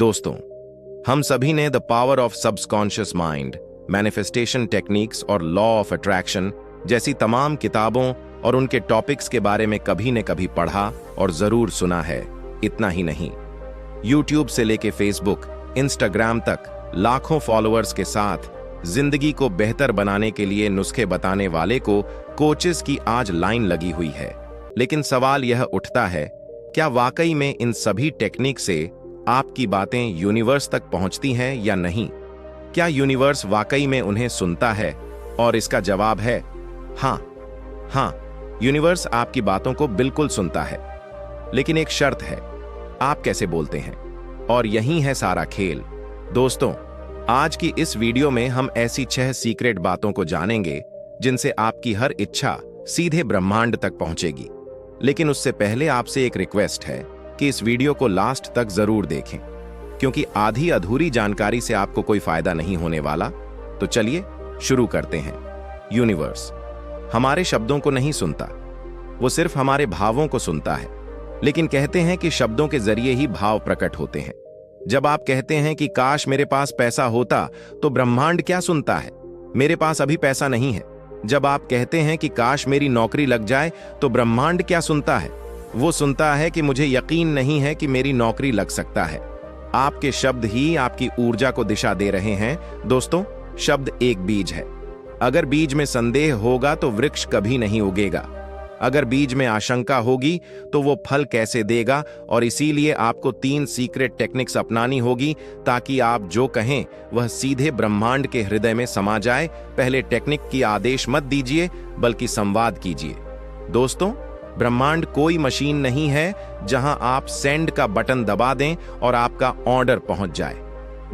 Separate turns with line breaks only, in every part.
दोस्तों, हम सभी ने the power of subconscious mind, manifestation techniques और लॉ ऑफ अट्रैक्शन जैसी तमाम किताबों और उनके टॉपिक्स के बारे में कभी न कभी पढ़ा और जरूर सुना है। इतना ही नहीं, यूट्यूब से लेके फेसबुक, इंस्टाग्राम तक लाखों फॉलोअर्स के साथ जिंदगी को बेहतर बनाने के लिए नुस्खे बताने वाले को कोचेस की आज लाइन लगी हुई है। लेकिन सवाल यह उठता है, क्या वाकई में इन सभी टेक्निक से आपकी बातें यूनिवर्स तक पहुंचती हैं या नहीं? क्या यूनिवर्स वाकई में उन्हें सुनता है? और इसका जवाब है हाँ, यूनिवर्स आपकी बातों को बिल्कुल सुनता है। लेकिन एक शर्त है, आप कैसे बोलते हैं, और यही है सारा खेल। दोस्तों, आज की इस वीडियो में हम ऐसी 6 सीक्रेट बातों को जानेंगे जिनसे आपकी हर इच्छा सीधे ब्रह्मांड तक पहुंचेगी। लेकिन उससे पहले आपसे एक रिक्वेस्ट है कि इस वीडियो को लास्ट तक जरूर देखें, क्योंकि आधी अधूरी जानकारी से आपको कोई फायदा नहीं होने वाला। तो चलिए शुरू करते हैं। यूनिवर्स हमारे शब्दों को नहीं सुनता, वो सिर्फ हमारे भावों को सुनता है। लेकिन कहते हैं कि शब्दों के जरिए ही भाव प्रकट होते हैं। जब आप कहते हैं कि काश मेरे पास पैसा होता, तो ब्रह्मांड क्या सुनता है? मेरे पास अभी पैसा नहीं है। जब आप कहते हैं कि काश मेरी नौकरी लग जाए, तो ब्रह्मांड क्या सुनता है? वो सुनता है कि मुझे यकीन नहीं है कि मेरी नौकरी लग सकता है। आपके शब्द ही आपकी ऊर्जा को दिशा दे रहे हैं। दोस्तों, शब्द एक बीज है। अगर बीज में संदेह होगा तो वृक्ष कभी नहीं उगेगा। अगर बीज में आशंका होगी तो वो फल कैसे देगा? और इसीलिए आपको 3 सीक्रेट टेक्निक्स अपनानी होगी ताकि आप जो कहें वह सीधे ब्रह्मांड के हृदय में समा जाए। पहले टेक्निक की आदेश मत दीजिए, बल्कि संवाद कीजिए। दोस्तों, ब्रह्मांड कोई मशीन नहीं है जहां आप सेंड का बटन दबा दें और आपका ऑर्डर पहुंच जाए।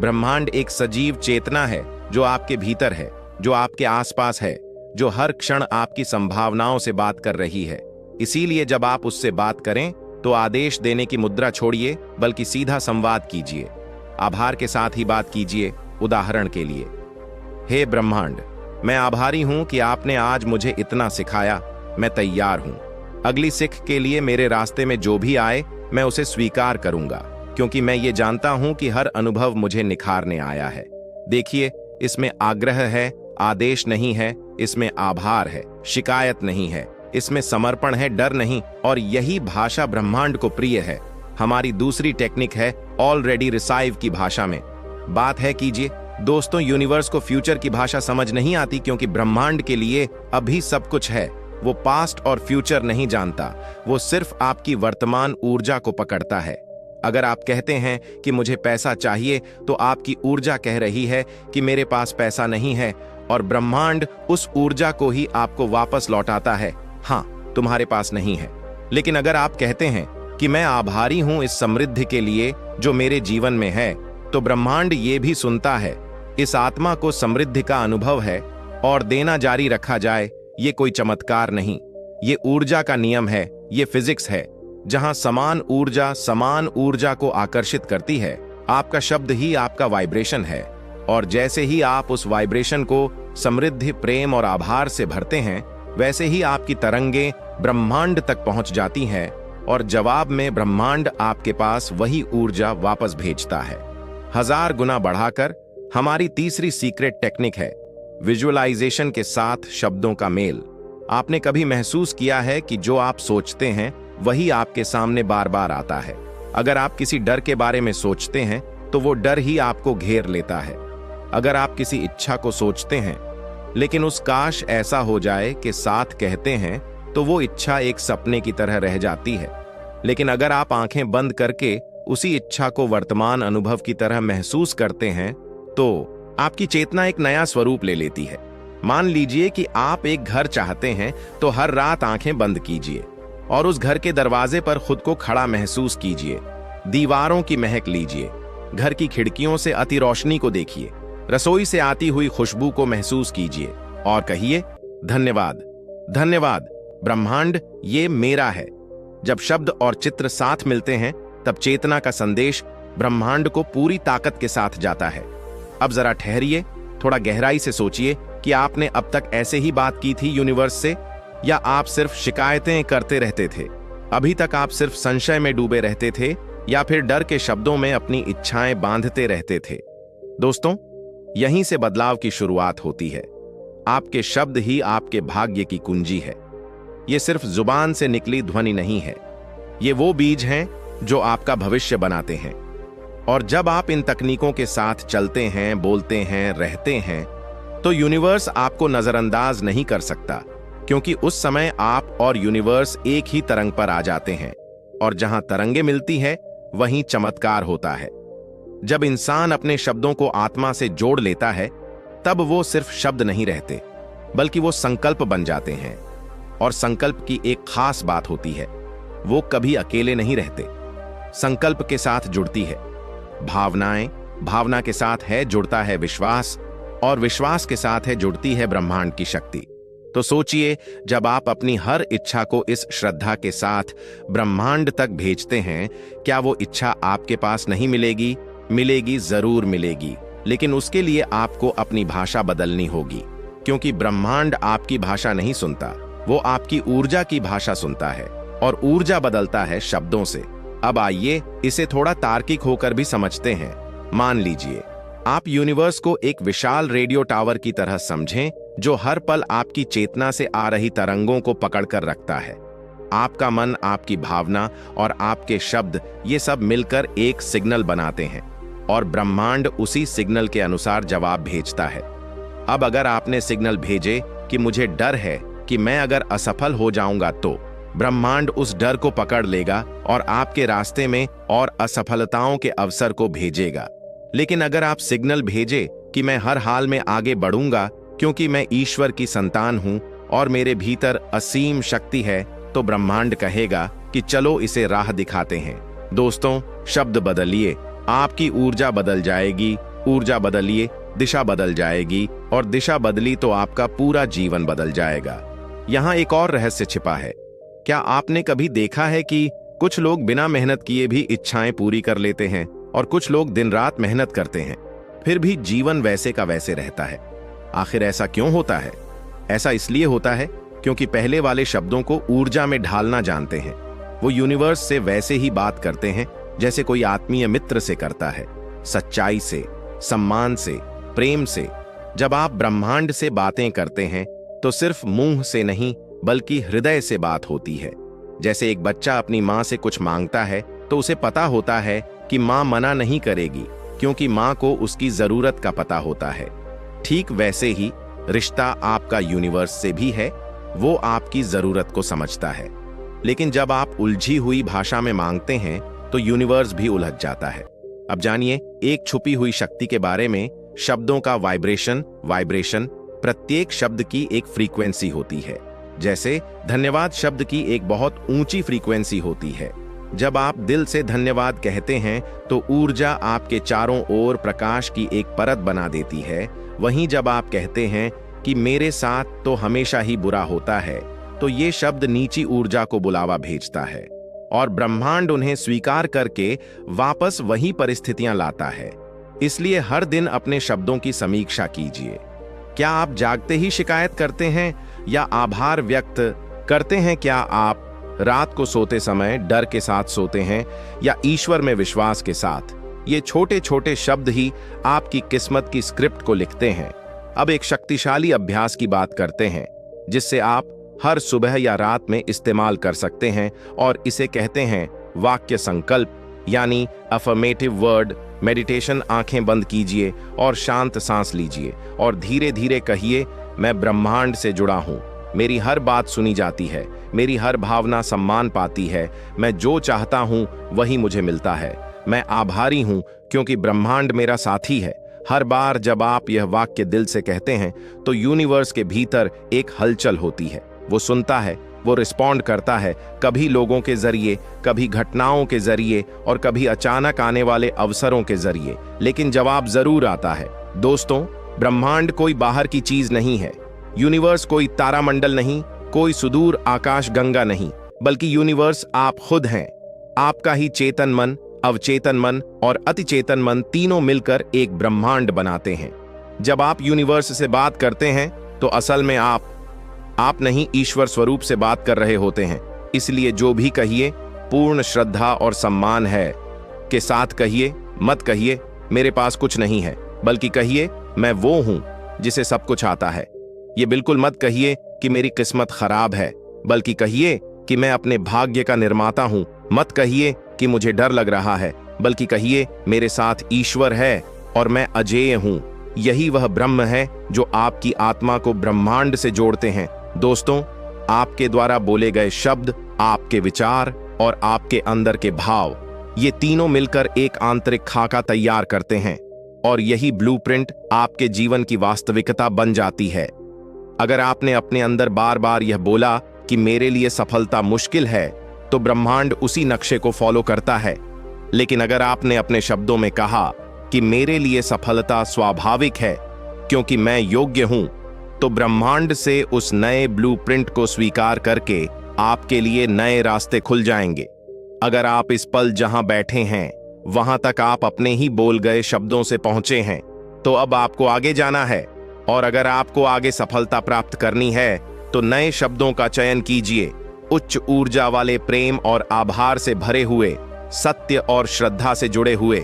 ब्रह्मांड एक सजीव चेतना है जो आपके भीतर है, जो आपके आसपास है, जो हर क्षण आपकी संभावनाओं से बात कर रही है। इसीलिए जब आप उससे बात करें तो आदेश देने की मुद्रा छोड़िए, बल्कि सीधा संवाद कीजिए। आभार के साथ ही बात कीजिए। उदाहरण के लिए, हे ब्रह्मांड, मैं आभारी हूं कि आपने आज मुझे इतना सिखाया। मैं तैयार हूं। अगली सीख के लिए मेरे रास्ते में जो भी आए, मैं उसे स्वीकार करूंगा, क्योंकि मैं ये जानता हूं कि हर अनुभव मुझे निखारने आया है। देखिए, इसमें आग्रह है, आदेश नहीं है। इसमें आभार है, शिकायत नहीं है। इसमें समर्पण है, डर नहीं। और यही भाषा ब्रह्मांड को प्रिय है। हमारी दूसरी टेक्निक है ऑलरेडी रिसाइव की भाषा में बात है कीजिए। दोस्तों, यूनिवर्स को फ्यूचर की भाषा समझ नहीं आती, क्योंकि ब्रह्मांड के लिए अभी सब कुछ है। वो पास्ट और फ्यूचर नहीं जानता। वो सिर्फ आपकी वर्तमान ऊर्जा को पकड़ता है। अगर आप कहते हैं कि मुझे पैसा चाहिए, तो आपकी ऊर्जा कह रही है कि मेरे पास पैसा नहीं है, और ब्रह्मांड उस ऊर्जा को ही आपको वापस लौटाता है। हाँ, तुम्हारे पास नहीं है। लेकिन अगर आप कहते हैं कि मैं आभारी हूं इस समृद्धि के लिए जो मेरे जीवन में है, तो ब्रह्मांड ये भी सुनता है। इस आत्मा को समृद्धि का अनुभव है और देना जारी रखा जाए। ये कोई चमत्कार नहीं, ये ऊर्जा का नियम है, ये फिजिक्स है, जहां समान ऊर्जा को आकर्षित करती है। आपका शब्द ही आपका वाइब्रेशन है, और जैसे ही आप उस वाइब्रेशन को समृद्धि, प्रेम और आभार से भरते हैं, वैसे ही आपकी तरंगें ब्रह्मांड तक पहुंच जाती हैं, और जवाब में ब्रह्मांड आपके पास वही ऊर्जा वापस भेजता है, 1000 गुना बढ़ाकर। हमारी तीसरी सीक्रेट टेक्निक है विजुअलाइजेशन के साथ शब्दों का मेल। आपने कभी महसूस किया है कि जो आप सोचते हैं वही आपके सामने बार बार आता है? अगर आप किसी डर के बारे में सोचते हैं तो वो डर ही आपको घेर लेता है। अगर आप किसी इच्छा को सोचते हैं लेकिन उस काश ऐसा हो जाए के साथ कहते हैं, तो वो इच्छा एक सपने की तरह रह जाती है। लेकिन अगर आप आंखें बंद करके उसी इच्छा को वर्तमान अनुभव की तरह महसूस करते हैं, तो आपकी चेतना एक नया स्वरूप ले लेती है। मान लीजिए कि आप एक घर चाहते हैं, तो हर रात आंखें बंद कीजिए और उस घर के दरवाजे पर खुद को खड़ा महसूस कीजिए। दीवारों की महक लीजिए, घर की खिड़कियों से अति रोशनी को देखिए, रसोई से आती हुई खुशबू को महसूस कीजिए और कहिए, धन्यवाद, धन्यवाद ब्रह्मांड, ये मेरा है। जब शब्द और चित्र साथ मिलते हैं, तब चेतना का संदेश ब्रह्मांड को पूरी ताकत के साथ जाता है। अब जरा ठहरिए, थोड़ा गहराई से सोचिए कि आपने अब तक ऐसे ही बात की थी यूनिवर्स से, या आप सिर्फ शिकायतें करते रहते थे? अभी तक आप सिर्फ संशय में डूबे रहते थे, या फिर डर के शब्दों में अपनी इच्छाएं बांधते रहते थे। दोस्तों, यहीं से बदलाव की शुरुआत होती है। आपके शब्द ही आपके भाग्य की कुंजी है। ये सिर्फ जुबान से निकली ध्वनि नहीं है, ये वो बीज हैं जो आपका भविष्य बनाते हैं। और जब आप इन तकनीकों के साथ चलते हैं, बोलते हैं, रहते हैं, तो यूनिवर्स आपको नजरअंदाज नहीं कर सकता, क्योंकि उस समय आप और यूनिवर्स एक ही तरंग पर आ जाते हैं। और जहां तरंगे मिलती है वहीं चमत्कार होता है। जब इंसान अपने शब्दों को आत्मा से जोड़ लेता है, तब वो सिर्फ शब्द नहीं रहते, बल्कि वो संकल्प बन जाते हैं। और संकल्प की एक खास बात होती है, वो कभी अकेले नहीं रहते। संकल्प के साथ जुड़ती है भावनाएं, भावना के साथ है जुड़ता है विश्वास, और विश्वास के साथ है जुड़ती है ब्रह्मांड की शक्ति। तो सोचिए, जब आप अपनी हर इच्छा को इस श्रद्धा के साथ ब्रह्मांड तक भेजते हैं, क्या वो इच्छा आपके पास नहीं मिलेगी? मिलेगी, जरूर मिलेगी। लेकिन उसके लिए आपको अपनी भाषा बदलनी होगी, क्योंकि ब्रह्मांड आपकी भाषा नहीं सुनता, वो आपकी ऊर्जा की भाषा सुनता है। और ऊर्जा बदलता है शब्दों से। अब आइए इसे थोड़ा तार्किक होकर भी समझते हैं। मान लीजिए आप यूनिवर्स को एक विशाल रेडियो टावर की तरह समझें, जो हर पल आपकी चेतना से आ रही तरंगों को पकड़कर रखता है। आपका मन, आपकी भावना और आपके शब्द, ये सब मिलकर एक सिग्नल बनाते हैं, और ब्रह्मांड उसी सिग्नल के अनुसार जवाब भेजता है। अब अगर आपने सिग्नल भेजे कि मुझे डर है कि मैं अगर असफल हो जाऊंगा, तो ब्रह्मांड उस डर को पकड़ लेगा और आपके रास्ते में और असफलताओं के अवसर को भेजेगा। लेकिन अगर आप सिग्नल भेजे कि मैं हर हाल में आगे बढ़ूंगा, क्योंकि मैं ईश्वर की संतान हूं और मेरे भीतर असीम शक्ति है, तो ब्रह्मांड कहेगा कि चलो इसे राह दिखाते हैं। दोस्तों, शब्द बदलिए, आपकी ऊर्जा बदल जाएगी। ऊर्जा बदलिए, दिशा बदल जाएगी, और दिशा बदली तो आपका पूरा जीवन बदल जाएगा। यहाँ एक और रहस्य छिपा है। क्या आपने कभी देखा है कि कुछ लोग बिना मेहनत किए भी इच्छाएं पूरी कर लेते हैं, और कुछ लोग दिन रात मेहनत करते हैं, फिर भी जीवन वैसे का वैसे रहता है? आखिर ऐसा क्यों होता है? ऐसा इसलिए होता है क्योंकि पहले वाले शब्दों को ऊर्जा में ढालना जानते हैं। वो यूनिवर्स से वैसे ही बात करते हैं जैसे कोई आत्मीय मित्र से करता है, सच्चाई से, सम्मान से, प्रेम से। जब आप ब्रह्मांड से बातें करते हैं, तो सिर्फ मुंह से नहीं, बल्कि हृदय से बात होती है। जैसे एक बच्चा अपनी माँ से कुछ मांगता है, तो उसे पता होता है कि माँ मना नहीं करेगी, क्योंकि माँ को उसकी जरूरत का पता होता है। ठीक वैसे ही रिश्ता आपका यूनिवर्स से भी है, वो आपकी जरूरत को समझता है। लेकिन जब आप उलझी हुई भाषा में मांगते हैं, तो यूनिवर्स भी उलझ जाता है। अब जानिए एक छुपी हुई शक्ति के बारे में। शब्दों का वाइब्रेशन, प्रत्येक शब्द की एक फ्रीक्वेंसी होती है। जैसे धन्यवाद शब्द की एक बहुत ऊंची फ्रीक्वेंसी होती है। जब आप दिल से धन्यवाद कहते हैं, तो ऊर्जा आपके चारों ओर प्रकाश की एक परत बना देती है। वहीं जब आप कहते हैं कि मेरे साथ तो हमेशा ही बुरा होता है, तो ये शब्द नीची ऊर्जा को बुलावा भेजता है, और ब्रह्मांड उन्हें स्वीकार करके वापस वही परिस्थितियां लाता है। इसलिए हर दिन अपने शब्दों की समीक्षा कीजिए। क्या आप जागते ही शिकायत करते हैं या आभार व्यक्त करते हैं? क्या आप रात को सोते समय डर के साथ सोते हैं या ईश्वर में विश्वास के साथ? ये छोटे छोटे शब्द ही आपकी किस्मत की स्क्रिप्ट को लिखते हैं। अब एक शक्तिशाली अभ्यास की बात करते हैं, जिससे आप हर सुबह या रात में इस्तेमाल कर सकते हैं, और इसे कहते हैं वाक्य संकल्प, यानी अफर्मेटिव वर्ड मेडिटेशन। आंखें बंद कीजिए और शांत सांस लीजिए, और धीरे धीरे कहिए, मैं ब्रह्मांड से जुड़ा हूं, मेरी हर बात सुनी जाती है, मेरी हर भावना सम्मान पाती है, मैं जो चाहता हूं वही मुझे मिलता है, मैं आभारी हूं क्योंकि ब्रह्मांड मेरा साथी है। हर बार जब आप यह वाक्य दिल से कहते हैं, तो यूनिवर्स के भीतर एक हलचल होती है। वो सुनता है, वो रिस्पॉन्ड करता है, कभी लोगों के जरिए, कभी घटनाओं के जरिए, और कभी अचानक आने वाले अवसरों के जरिए, लेकिन जवाब जरूर आता है। दोस्तों, ब्रह्मांड कोई बाहर की चीज नहीं है। यूनिवर्स कोई तारामंडल नहीं, कोई सुदूर आकाश गंगा नहीं, बल्कि यूनिवर्स आप खुद हैं। आपका ही चेतन मन, अवचेतन मन और अतिचेतन मन तीनों मिलकर एक ब्रह्मांड बनाते हैं। जब आप यूनिवर्स से बात करते हैं, तो असल में आप नहीं, ईश्वर स्वरूप से बात कर रहे होते हैं। इसलिए जो भी कहिए पूर्ण श्रद्धा और सम्मान है। के साथ कहिए, मत कहिए मेरे पास कुछ नहीं है, बल्कि कहिए मैं वो हूं जिसे सब कुछ आता है। ये बिल्कुल मत कहिए कि मेरी किस्मत खराब है, बल्कि कहिए कि मैं अपने भाग्य का निर्माता हूं। मत कहिए कि मुझे डर लग रहा है, बल्कि कहिए मेरे साथ ईश्वर है और मैं अजेय हूं। यही वह ब्रह्म है जो आपकी आत्मा को ब्रह्मांड से जोड़ते हैं। दोस्तों, आपके द्वारा बोले गए शब्द, आपके विचार और आपके अंदर के भाव, ये तीनों मिलकर एक आंतरिक खाका तैयार करते हैं और यही ब्लूप्रिंट आपके जीवन की वास्तविकता बन जाती है। अगर आपने अपने अंदर बार बार यह बोला कि मेरे लिए सफलता मुश्किल है, तो ब्रह्मांड उसी नक्शे को फॉलो करता है। लेकिन अगर आपने अपने शब्दों में कहा कि मेरे लिए सफलता स्वाभाविक है क्योंकि मैं योग्य हूं, तो ब्रह्मांड से उस नए ब्लूप्रिंट को स्वीकार करके आपके लिए नए रास्ते खुल जाएंगे। अगर आप इस पल जहां बैठे हैं वहां तक आप अपने ही बोल गए शब्दों से पहुंचे हैं, तो अब आपको आगे जाना है। और अगर आपको आगे सफलता प्राप्त करनी है तो नए शब्दों का चयन कीजिए, उच्च ऊर्जा वाले, प्रेम और आभार से भरे हुए, सत्य और श्रद्धा से जुड़े हुए,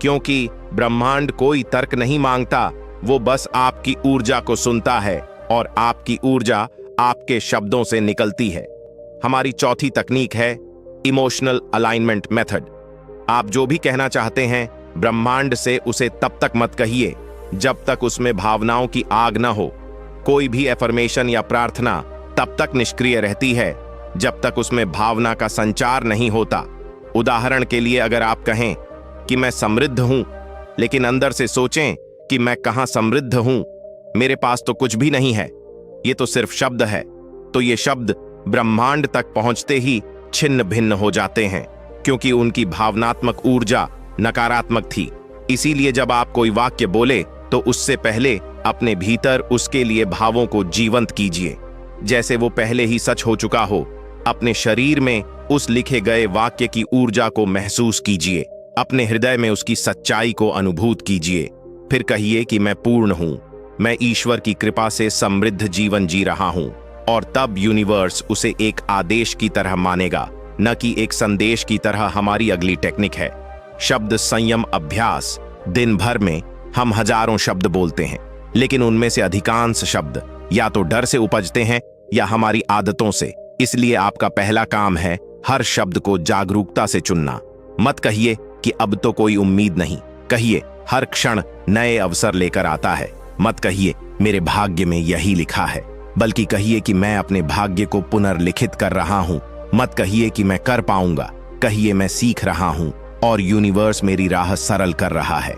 क्योंकि ब्रह्मांड कोई तर्क नहीं मांगता, वो बस आपकी ऊर्जा को सुनता है और आपकी ऊर्जा आपके शब्दों से निकलती है। हमारी चौथी तकनीक है इमोशनल अलाइनमेंट मेथड। आप जो भी कहना चाहते हैं ब्रह्मांड से उसे तब तक मत कहिए जब तक उसमें भावनाओं की आग न हो। कोई भी एफर्मेशन या प्रार्थना तब तक निष्क्रिय रहती है जब तक उसमें भावना का संचार नहीं होता। उदाहरण के लिए, अगर आप कहें कि मैं समृद्ध हूं, लेकिन अंदर से सोचें कि मैं कहां समृद्ध हूं, मेरे पास तो कुछ भी नहीं है, ये तो सिर्फ शब्द है, तो ये शब्द ब्रह्मांड तक पहुंचते ही छिन्न भिन्न हो जाते हैं, क्योंकि उनकी भावनात्मक ऊर्जा नकारात्मक थी। इसीलिए जब आप कोई वाक्य बोले तो उससे पहले अपने भीतर उसके लिए भावों को जीवंत कीजिए, जैसे वो पहले ही सच हो चुका हो। अपने शरीर में उस लिखे गए वाक्य की ऊर्जा को महसूस कीजिए, अपने हृदय में उसकी सच्चाई को अनुभूत कीजिए। फिर कहिए कि मैं पूर्ण हूं, मैं ईश्वर की कृपा से समृद्ध जीवन जी रहा हूं, और तब यूनिवर्स उसे एक आदेश की तरह मानेगा, न कि एक संदेश की तरह। हमारी अगली टेक्निक है शब्द संयम अभ्यास। दिन भर में हम हजारों शब्द बोलते हैं, लेकिन उनमें से अधिकांश शब्द या तो डर से उपजते हैं या हमारी आदतों से। इसलिए आपका पहला काम है हर शब्द को जागरूकता से चुनना। मत कहिए कि अब तो कोई उम्मीद नहीं, कहिए हर क्षण नए अवसर लेकर आता है। मत कहिए मेरे भाग्य में यही लिखा है, बल्कि कहिए कि मैं अपने भाग्य को पुनर्लिखित कर रहा हूं। मत कहिए कि मैं कर पाऊंगा, कहिए मैं सीख रहा हूं और यूनिवर्स मेरी राह सरल कर रहा है।